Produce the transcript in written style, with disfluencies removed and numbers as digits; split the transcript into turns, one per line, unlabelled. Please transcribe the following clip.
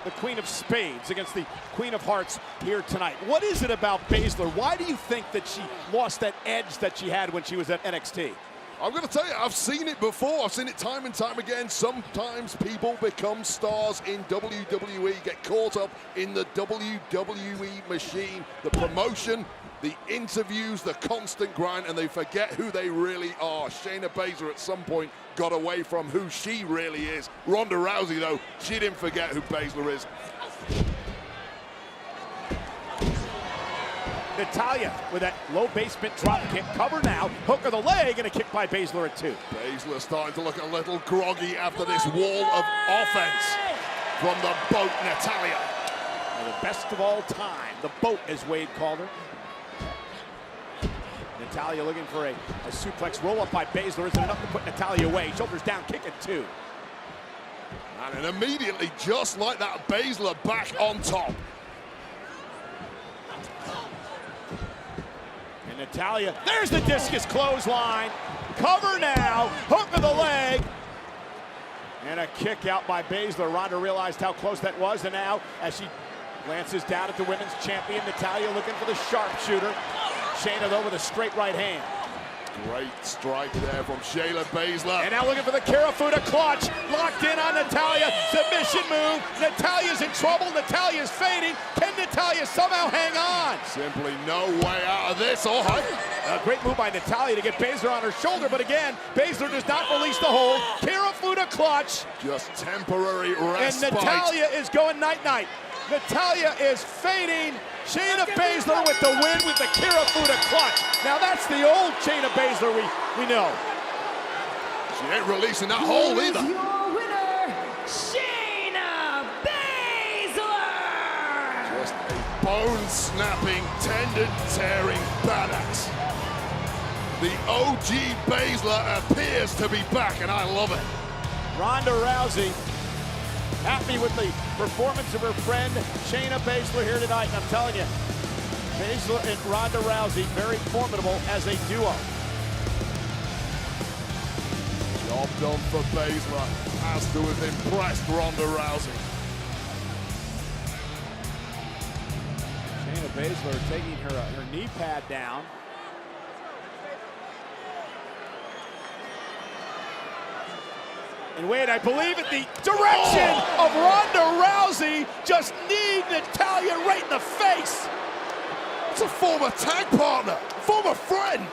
the Queen of Spades against the Queen of Hearts here tonight. What is it about Baszler? Why do you think that she lost that edge that she had when she was at NXT?
I'm going to tell you, I've seen it before. I've seen it time and time again. Sometimes people become stars in WWE, get caught up in the WWE machine, the promotion, the interviews, the constant grind, and they forget who they really are. Shayna Baszler at some point got away from who she really is. Ronda Rousey, though, she didn't forget who Baszler is.
Natalya with that low basement drop kick. Cover now. Hook of the leg and a kick by Baszler at 2.
Baszler starting to look a little groggy after this wall of offense from the B.O.A.T, Natalya.
And the best of all time, the B.O.A.T, as Wade called her. Natalya looking for a suplex roll-up by Baszler. Isn't enough to put Natalya away. Shoulders down, kick at 2.
And then immediately, just like that, Baszler back on top.
Natalya, there's the discus clothesline. Cover now, hook of the leg. And a kick out by Baszler. Ronda realized how close that was, and now as she glances down at the women's champion, Natalya looking for the sharpshooter. Shayna though with a straight right hand.
Great strike there from Shayna Baszler.
And now looking for the Kirifuda Clutch. Locked in on Natalya. Submission move. Natalya's in trouble. Natalya's fading. Can Natalya somehow hang on?
Simply no way out of this. Oh,
a great move by Natalya to get Baszler on her shoulder, but again, Baszler does not release the hold. Kirifuda Clutch.
Just temporary respite.
And Natalya is going night-night. Natalya is fading. Shayna Baszler with the win with the Kirifuda Clutch. Now that's the old Shayna Baszler we know.
She ain't releasing that hold either.
Your winner, Shayna Baszler.
Just a bone-snapping, tendon-tearing badass. The OG Baszler appears to be back, and I love it.
Ronda Rousey happy with the performance of her friend Shayna Baszler here tonight, and I'm telling you, Baszler and Ronda Rousey very formidable as a duo.
Job done for Baszler, has to have impressed Ronda Rousey.
Shayna Baszler taking her knee pad down. And Wade, I believe at the direction of Ronda Rousey, just kneed Natalya right in the face.
It's a former tag partner, former friend.